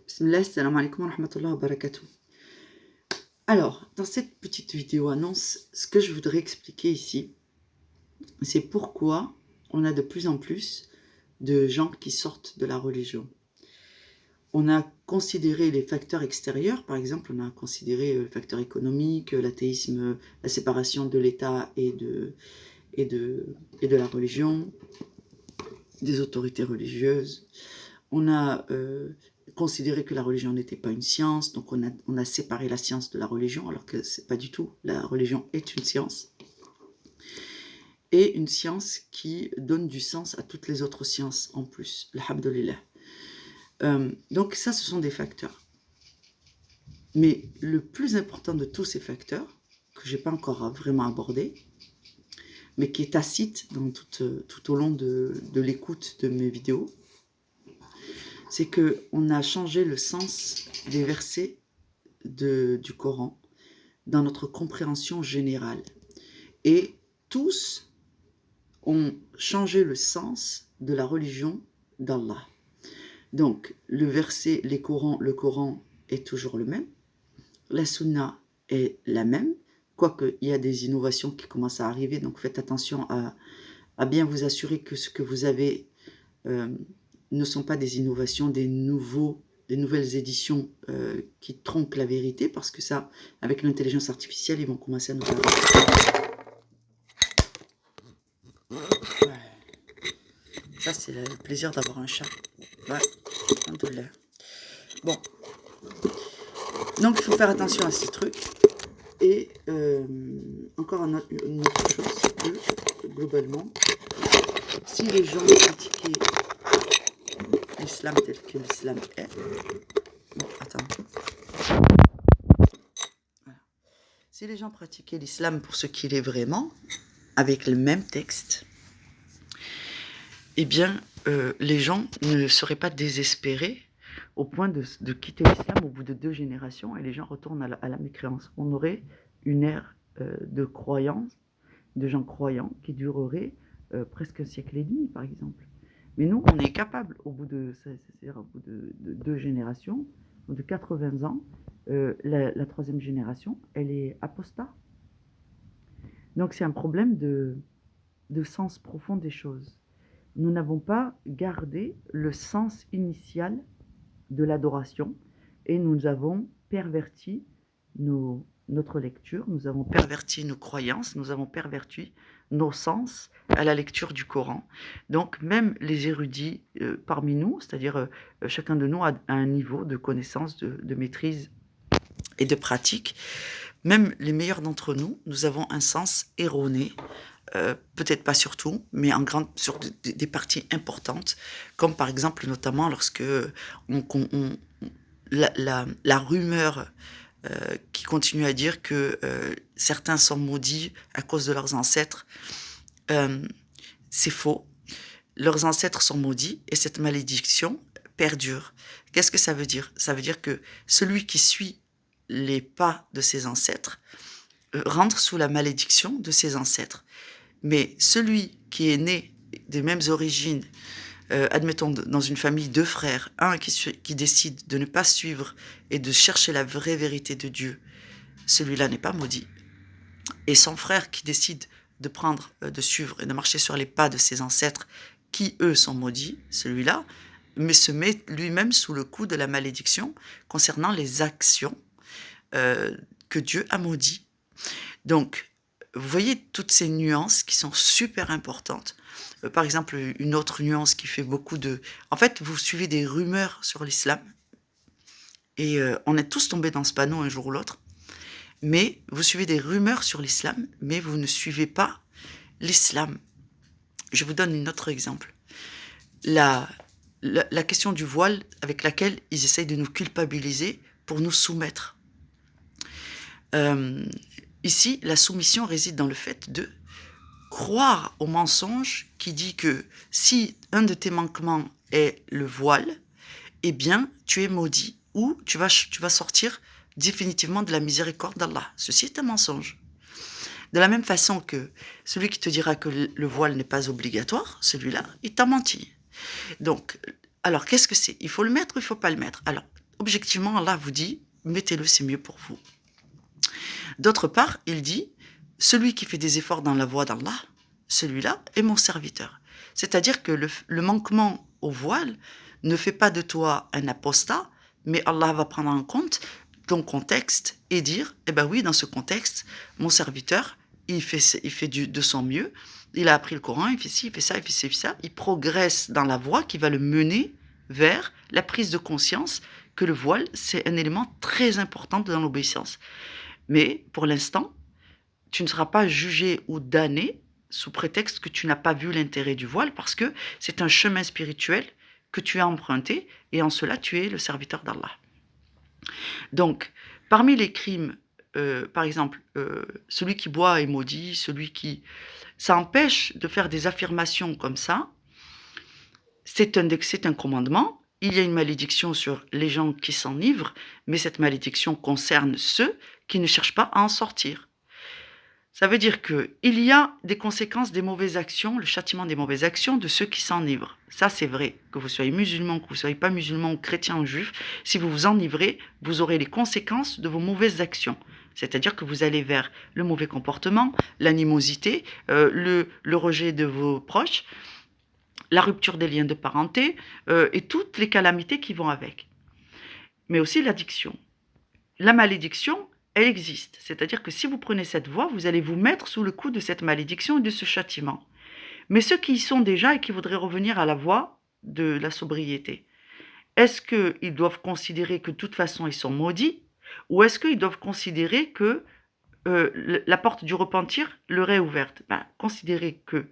Bismillah, salam alaikum wa rahmatullahi wa barakatuh. Alors, dans cette petite vidéo annonce, ce que je voudrais expliquer ici, c'est pourquoi on a de plus en plus de gens qui sortent de la religion. On a considéré les facteurs extérieurs, par exemple, on a considéré le facteur économique, l'athéisme, la séparation de l'État et de la religion, des autorités religieuses. On a considéré que la religion n'était pas une science, donc on a séparé la science de la religion, alors que c'est pas du tout. La religion est une science. Et une science qui donne du sens à toutes les autres sciences en plus. Alhamdulillah. Donc ça, ce sont des facteurs. Mais le plus important de tous ces facteurs, que j'ai pas encore vraiment abordé, mais qui est tacite dans tout au long de l'écoute de mes vidéos, c'est qu'on a changé le sens des versets du Coran dans notre compréhension générale. Et tous ont changé le sens de la religion d'Allah. Donc, le Coran est toujours le même, la Sunna est la même, quoique il y a des innovations qui commencent à arriver, donc faites attention à bien vous assurer que ce que vous avez ne sont pas des innovations, des nouvelles éditions qui trompent la vérité, parce que ça, avec l'intelligence artificielle, ils vont commencer à nous parler. Ouais. Ça, c'est le plaisir d'avoir un chat. Ouais, alhamdoulilah. Bon. Donc, il faut faire attention à ces trucs. Et encore une autre chose, c'est que, globalement, si les gens critiquaient l'islam tel que l'islam est. Bon, attends. Voilà. Si les gens pratiquaient l'islam pour ce qu'il est vraiment, avec le même texte, eh bien, les gens ne seraient pas désespérés au point de quitter l'islam au bout de 2 générations et les gens retournent à la mécréance. On aurait une ère de croyance, de gens croyants qui durerait presque un siècle et demi, par exemple. Mais nous, on est capable, au bout de 2 générations, ou de 80 ans, la 3e génération, elle est apostat. Donc c'est un problème de sens profond des choses. Nous n'avons pas gardé le sens initial de l'adoration et nous avons perverti notre lecture, nous avons perverti nos croyances, nous avons perverti nos sens à la lecture du Coran. Donc même les érudits parmi nous, c'est-à-dire chacun de nous a un niveau de connaissance, de maîtrise et de pratique, même les meilleurs d'entre nous, nous avons un sens erroné, peut-être pas sur tout, mais sur des parties importantes, comme par exemple notamment lorsque la rumeur qui continue à dire que certains sont maudits à cause de leurs ancêtres. C'est faux. Leurs ancêtres sont maudits et cette malédiction perdure. Qu'est-ce que ça veut dire? Ça veut dire que celui qui suit les pas de ses ancêtres rentre sous la malédiction de ses ancêtres. Mais celui qui est né des mêmes origines, admettons dans une famille 2 frères, un qui décide de ne pas suivre et de chercher la vraie vérité de Dieu, celui-là n'est pas maudit. Et son frère qui décide de suivre et de marcher sur les pas de ses ancêtres, qui eux sont maudits, celui-là, mais se met lui-même sous le coup de la malédiction concernant les actions que Dieu a maudit. Donc, vous voyez toutes ces nuances qui sont super importantes. Par exemple, une autre nuance qui fait beaucoup de... En fait, vous suivez des rumeurs sur l'islam, et on est tous tombés dans ce panneau un jour ou l'autre, mais vous suivez des rumeurs sur l'islam, mais vous ne suivez pas l'islam. Je vous donne un autre exemple. La question du voile avec laquelle ils essayent de nous culpabiliser pour nous soumettre. Ici, la soumission réside dans le fait de croire au mensonge qui dit que si un de tes manquements est le voile, eh bien, tu es maudit ou tu vas sortir définitivement de la miséricorde d'Allah. Ceci est un mensonge. De la même façon que celui qui te dira que le voile n'est pas obligatoire, celui-là, il t'a menti. Donc, alors qu'est-ce que c'est? Il faut le mettre ou il ne faut pas le mettre? Alors, objectivement, Allah vous dit, mettez-le, c'est mieux pour vous. D'autre part, il dit, celui qui fait des efforts dans la voie d'Allah, celui-là est mon serviteur. C'est-à-dire que le manquement au voile ne fait pas de toi un apostat, mais Allah va prendre en compte ton contexte et dire, eh ben oui, dans ce contexte, mon serviteur, il fait de son mieux, il a appris le Coran, il fait ci, il fait ça, il fait ci, il fait ça, il progresse dans la voie qui va le mener vers la prise de conscience que le voile, c'est un élément très important dans l'obéissance. Mais pour l'instant, tu ne seras pas jugé ou damné sous prétexte que tu n'as pas vu l'intérêt du voile, parce que c'est un chemin spirituel que tu as emprunté, et en cela, tu es le serviteur d'Allah. Donc, parmi les crimes, par exemple, celui qui boit est maudit, celui qui... Ça empêche de faire des affirmations comme ça. C'est un commandement. Il y a une malédiction sur les gens qui s'enivrent, mais cette malédiction concerne ceux qui ne cherchent pas à en sortir. Ça veut dire qu'il y a des conséquences des mauvaises actions, le châtiment des mauvaises actions de ceux qui s'enivrent. Ça, c'est vrai. Que vous soyez musulman, que vous ne soyez pas musulman, ou chrétien ou juif, si vous vous enivrez, vous aurez les conséquences de vos mauvaises actions. C'est-à-dire que vous allez vers le mauvais comportement, l'animosité, le rejet de vos proches, la rupture des liens de parenté et toutes les calamités qui vont avec. Mais aussi l'addiction. La malédiction, elle existe. C'est-à-dire que si vous prenez cette voie, vous allez vous mettre sous le coup de cette malédiction et de ce châtiment. Mais ceux qui y sont déjà et qui voudraient revenir à la voie de la sobriété, est-ce qu'ils doivent considérer que de toute façon ils sont maudits, ou est-ce qu'ils doivent considérer que la porte du repentir leur est ouverte? Considérez que,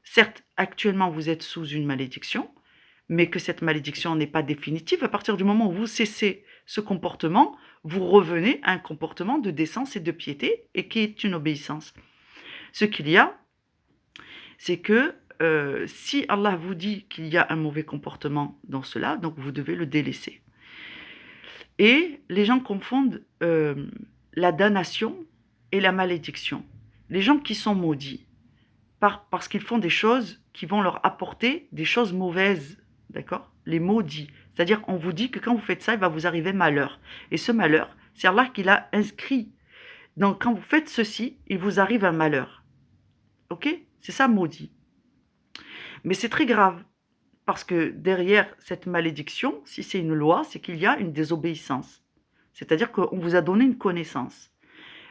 certes, actuellement vous êtes sous une malédiction, mais que cette malédiction n'est pas définitive. À partir du moment où vous cessez ce comportement, vous revenez à un comportement de décence et de piété, et qui est une obéissance. Ce qu'il y a, c'est que si Allah vous dit qu'il y a un mauvais comportement dans cela, donc vous devez le délaisser. Et les gens confondent la damnation et la malédiction. Les gens qui sont maudits, parce qu'ils font des choses qui vont leur apporter des choses mauvaises, d'accord? Les maudits. C'est-à-dire, on vous dit que quand vous faites ça, il va vous arriver malheur. Et ce malheur, c'est Allah qui l'a inscrit. Donc, quand vous faites ceci, il vous arrive un malheur. Ok? C'est ça, maudit. Mais c'est très grave, parce que derrière cette malédiction, si c'est une loi, c'est qu'il y a une désobéissance. C'est-à-dire qu'on vous a donné une connaissance.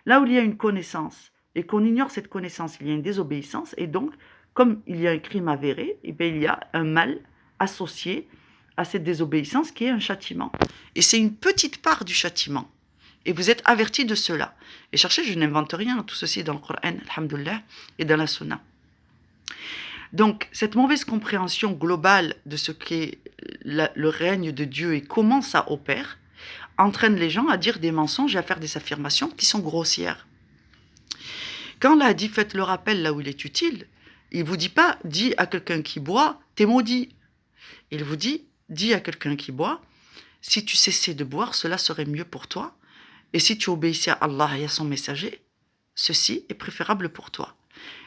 Là où il y a une connaissance, et qu'on ignore cette connaissance, il y a une désobéissance, et donc, comme il y a un crime avéré, eh bien, il y a un mal associé à cette désobéissance qui est un châtiment. Et c'est une petite part du châtiment. Et vous êtes avertis de cela. Et cherchez, je n'invente rien, tout ceci est dans le Coran, alhamdoulilah, et dans la Sunna. Donc, cette mauvaise compréhension globale de ce qu'est le règne de Dieu et comment ça opère, entraîne les gens à dire des mensonges et à faire des affirmations qui sont grossières. Quand Allah dit « faites le rappel là où il est utile », il ne vous dit pas « dis à quelqu'un qui boit, t'es maudit ». Il vous dit « dis à quelqu'un qui boit, si tu cessais de boire, cela serait mieux pour toi, et si tu obéissais à Allah et à son messager, ceci est préférable pour toi ».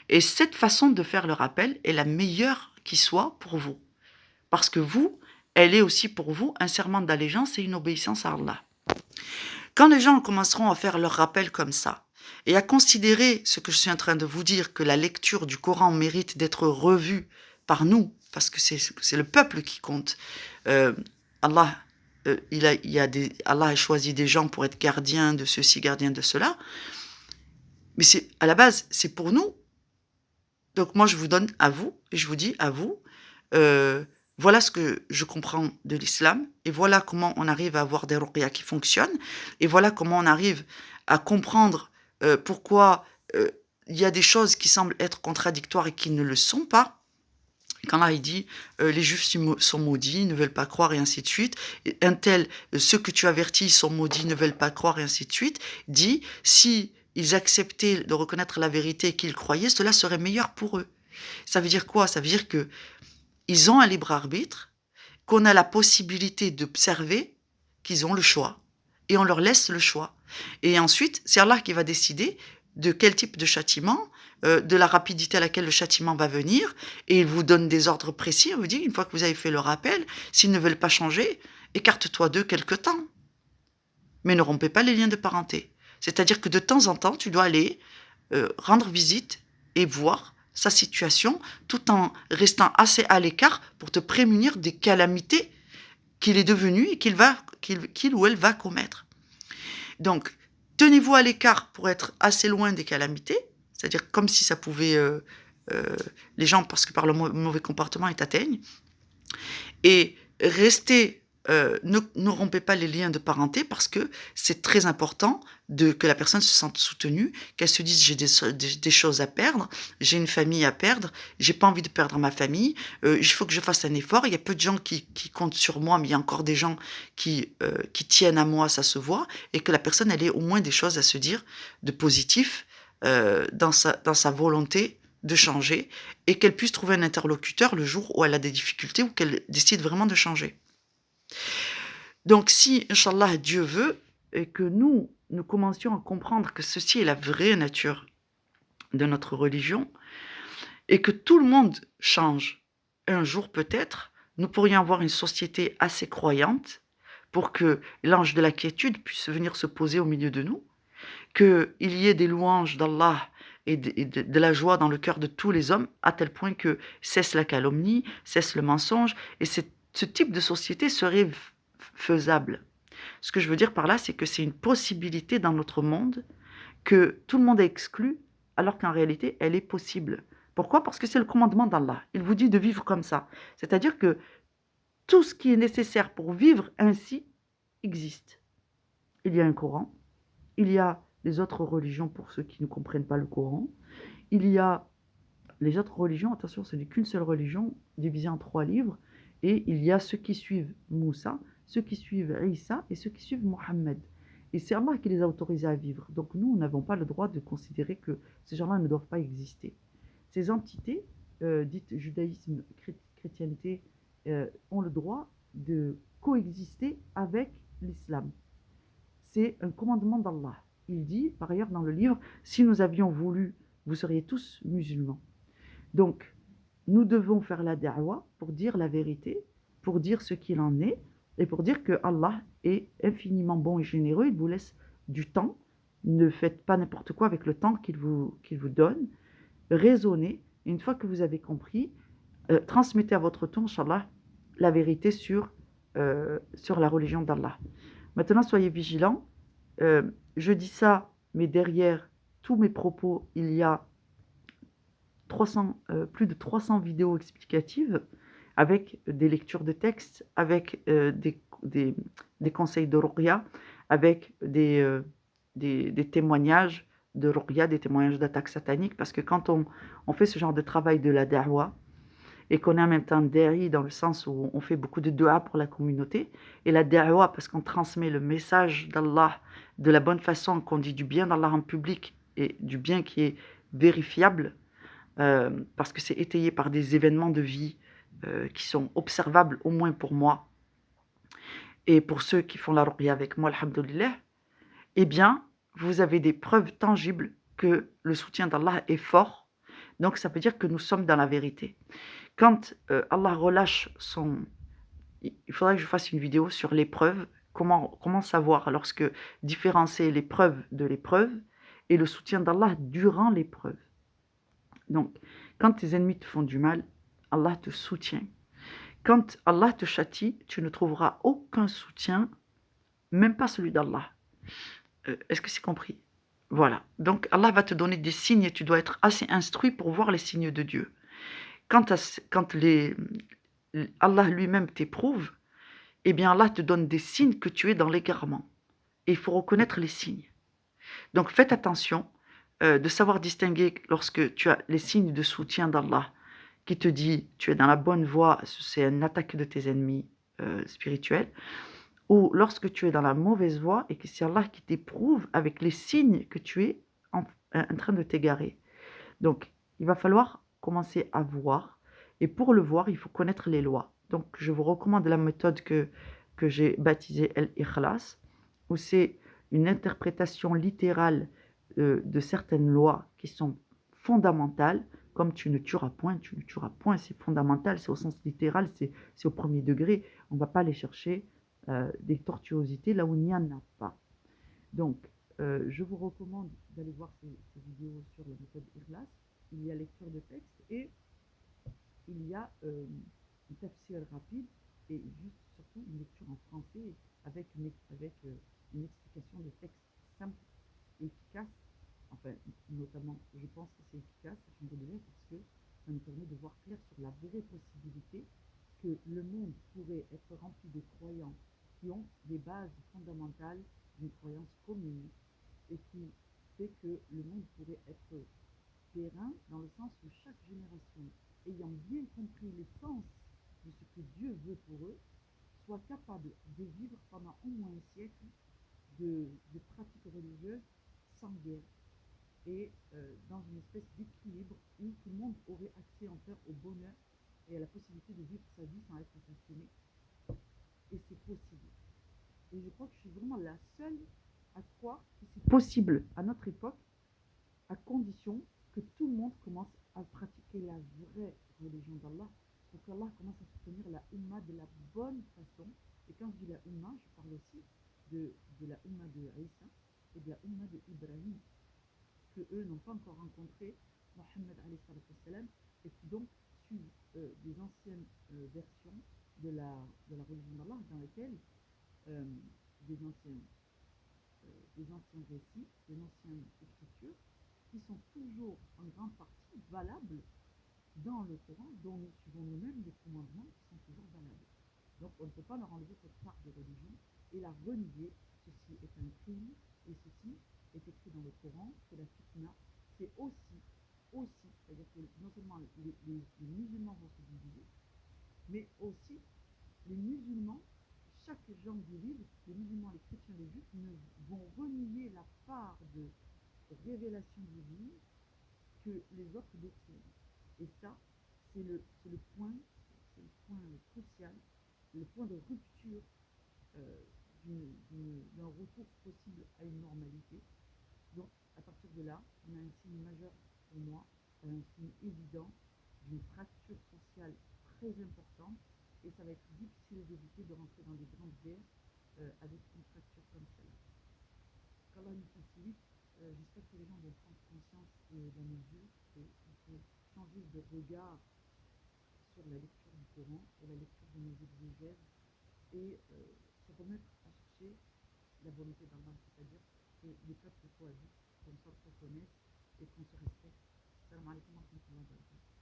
Et cette façon de faire le rappel est la meilleure qui soit pour vous. Parce que vous, elle est aussi pour vous un serment d'allégeance et une obéissance à Allah. Quand les gens commenceront à faire leur rappel comme ça, et à considérer ce que je suis en train de vous dire, que la lecture du Coran mérite d'être revue par nous, parce que c'est le peuple qui compte. Allah a choisi des gens pour être gardiens de ceci, gardiens de cela. Mais à la base, c'est pour nous. Donc moi, je vous donne à vous, et je vous dis à vous, voilà ce que je comprends de l'islam, et voilà comment on arrive à avoir des ruqya qui fonctionnent, et voilà comment on arrive à comprendre pourquoi il y a des choses qui semblent être contradictoires et qui ne le sont pas. Quand là, il dit les juifs sont maudits, ne veulent pas croire, et ainsi de suite. Un tel, ceux que tu avertis sont maudits, ne veulent pas croire, et ainsi de suite. Dit, si ils acceptaient de reconnaître la vérité et qu'ils croyaient, cela serait meilleur pour eux. Ça veut dire quoi? Ça veut dire qu'ils ont un libre arbitre, qu'on a la possibilité d'observer, qu'ils ont le choix. Et on leur laisse le choix. Et ensuite, c'est Allah qui va décider de quel type de châtiment, de la rapidité à laquelle le châtiment va venir, et il vous donne des ordres précis. On vous dit, une fois que vous avez fait le rappel, s'ils ne veulent pas changer, écarte-toi d'eux quelque temps. mais ne rompez pas les liens de parenté. C'est-à-dire que de temps en temps, tu dois aller rendre visite et voir sa situation tout en restant assez à l'écart pour te prémunir des calamités qu'il est devenu et qu'il ou elle va commettre. Donc, tenez-vous à l'écart pour être assez loin des calamités, c'est-à-dire comme si ça pouvait... les gens, parce que par le mauvais comportement, ils t'atteignent. Et restez, ne rompez pas les liens de parenté parce que c'est très important que la personne se sente soutenue, qu'elle se dise j'ai des choses à perdre, j'ai une famille à perdre, j'ai pas envie de perdre ma famille, il faut que je fasse un effort. Il y a peu de gens qui comptent sur moi, mais il y a encore des gens qui tiennent à moi, ça se voit, et que la personne elle ait au moins des choses à se dire de positif dans sa volonté de changer et qu'elle puisse trouver un interlocuteur le jour où elle a des difficultés ou qu'elle décide vraiment de changer. Donc si, Inch'Allah, Dieu veut, et que nous commencions à comprendre que ceci est la vraie nature de notre religion et que tout le monde change, un jour peut-être, nous pourrions avoir une société assez croyante pour que l'ange de la quiétude puisse venir se poser au milieu de nous, qu'il y ait des louanges d'Allah et de la joie dans le cœur de tous les hommes, à tel point que cesse la calomnie, cesse le mensonge, et ce type de société serait faisable. Ce que je veux dire par là, c'est que c'est une possibilité dans notre monde que tout le monde est exclu, alors qu'en réalité, elle est possible. Pourquoi? Parce que c'est le commandement d'Allah. Il vous dit de vivre comme ça. C'est-à-dire que tout ce qui est nécessaire pour vivre ainsi existe. Il y a un Coran, il y a les autres religions pour ceux qui ne comprennent pas le Coran. Il y a les autres religions, attention, ce n'est qu'une seule religion, divisée en 3 livres, et il y a ceux qui suivent Moussa, ceux qui suivent Isa et ceux qui suivent Mohammed. Et c'est Allah qui les a autorisés à vivre. Donc nous, nous n'avons pas le droit de considérer que ces gens-là ne doivent pas exister. Ces entités, dites judaïsme, chrétienté, ont le droit de coexister avec l'islam. C'est un commandement d'Allah. Il dit, par ailleurs dans le livre, si nous avions voulu, vous seriez tous musulmans. Donc, nous devons faire la da'wa pour dire la vérité, pour dire ce qu'il en est, et pour dire que Allah est infiniment bon et généreux. Il vous laisse du temps. Ne faites pas n'importe quoi avec le temps qu'il vous donne. Raisonnez. Et une fois que vous avez compris, transmettez à votre tour, Inch'Allah, la vérité sur la religion d'Allah. Maintenant, soyez vigilants. Je dis ça, mais derrière tous mes propos, il y a plus de 300 vidéos explicatives avec des lectures de textes, avec des conseils de ruqya, avec des témoignages de ruqya, des témoignages d'attaques sataniques, parce que quand on fait ce genre de travail de la da'wa, et qu'on est en même temps da'i dans le sens où on fait beaucoup de dua pour la communauté, et la da'wa parce qu'on transmet le message d'Allah de la bonne façon, qu'on dit du bien d'Allah en public, et du bien qui est vérifiable, parce que c'est étayé par des événements de vie qui sont observables au moins pour moi, et pour ceux qui font la ruqya avec moi, alhamdoulilah, eh bien, vous avez des preuves tangibles que le soutien d'Allah est fort, donc ça veut dire que nous sommes dans la vérité. Quand Allah relâche il faudrait que je fasse une vidéo sur l'épreuve, comment savoir lorsque différencier l'épreuve de l'épreuve et le soutien d'Allah durant l'épreuve. Donc, quand tes ennemis te font du mal, Allah te soutient. Quand Allah te châtie, tu ne trouveras aucun soutien, même pas celui d'Allah. Est-ce que c'est compris? Voilà. Donc, Allah va te donner des signes et tu dois être assez instruit pour voir les signes de Dieu. Quand Allah lui-même t'éprouve, eh bien Allah te donne des signes que tu es dans l'égarement. Et il faut reconnaître les signes. Donc faites attention de savoir distinguer lorsque tu as les signes de soutien d'Allah qui te dit tu es dans la bonne voie, c'est une attaque de tes ennemis spirituels, ou lorsque tu es dans la mauvaise voie et que c'est Allah qui t'éprouve avec les signes que tu es en train de t'égarer. Donc il va falloir commencer à voir, et pour le voir, il faut connaître les lois. Donc je vous recommande la méthode que j'ai baptisée Al-Ikhlas, où c'est une interprétation littérale de certaines lois qui sont fondamentales, comme tu ne tueras point, c'est fondamental, c'est au sens littéral, c'est au premier degré, on ne va pas aller chercher des tortuosités là où il n'y en a pas. Donc, je vous recommande d'aller voir ces vidéos sur la méthode IRLAS. Il y a lecture de texte et il y a un tafsir rapide et juste surtout une lecture en français avec une explication de texte simple et efficace. Enfin, notamment, je pense que c'est efficace, alhamdoulilah, parce que ça nous permet de voir clair sur la vraie possibilité que le monde pourrait être rempli de croyants qui ont des bases fondamentales d'une croyance commune et qui fait que le monde pourrait être périn dans le sens où chaque génération, ayant bien compris l'essence de ce que Dieu veut pour eux, soit capable de vivre pendant au moins un siècle de pratiques religieuses sans guerre et dans une espèce d'équilibre où tout le monde aurait accès enfin au bonheur et à la possibilité de vivre sa vie sans être assassiné. Et c'est possible. Et je crois que je suis vraiment la seule à croire que c'est possible à notre époque, à condition que tout le monde commence à pratiquer la vraie religion d'Allah, pour qu'Allah commence à soutenir la Ummah de la bonne façon. Et quand je dis la Ummah, je parle aussi de la Ummah de Aïssa et de la Ummah de Ibrahim, que eux n'ont pas encore rencontré Mohammed salam, et qui donc suivent des anciennes versions de la religion d'Allah dans lesquelles euh, des anciens des anciens récits, des anciennes écritures, qui sont toujours en grande partie valables dans le Coran, dont nous suivons nous-mêmes les commandements qui sont toujours valables. Donc on ne peut pas leur enlever cette part de religion et la renier. Ceci est un crime et ceci est écrit dans le Coran que la fitna, c'est aussi, c'est-à-dire que non seulement les musulmans vont se diviser, mais aussi les musulmans, chaque genre du livre, les musulmans, les chrétiens, les juifs, vont renier la part de révélation divine que les autres détiennent. Et ça, c'est le point crucial, le point de rupture euh, d'un retour possible à une normalité. Donc, à partir de là, on a un signe majeur pour moi, un signe évident d'une fracture sociale très importante, et ça va être difficile d'éviter de rentrer dans des grandes guerres avec une fracture comme celle-là. Qu'Allah nous facilite, j'espère que les gens vont prendre conscience de la mesure qu'il faut changer de regard sur la lecture du Coran et la lecture de nos exégèses et se remettre à chercher la volonté d'Allah, c'est-à-dire que les peuples cohabitent, qu'on se reconnaisse et qu'on se respecte. Salam alaikum wa rahmatullahi wa barakatuh.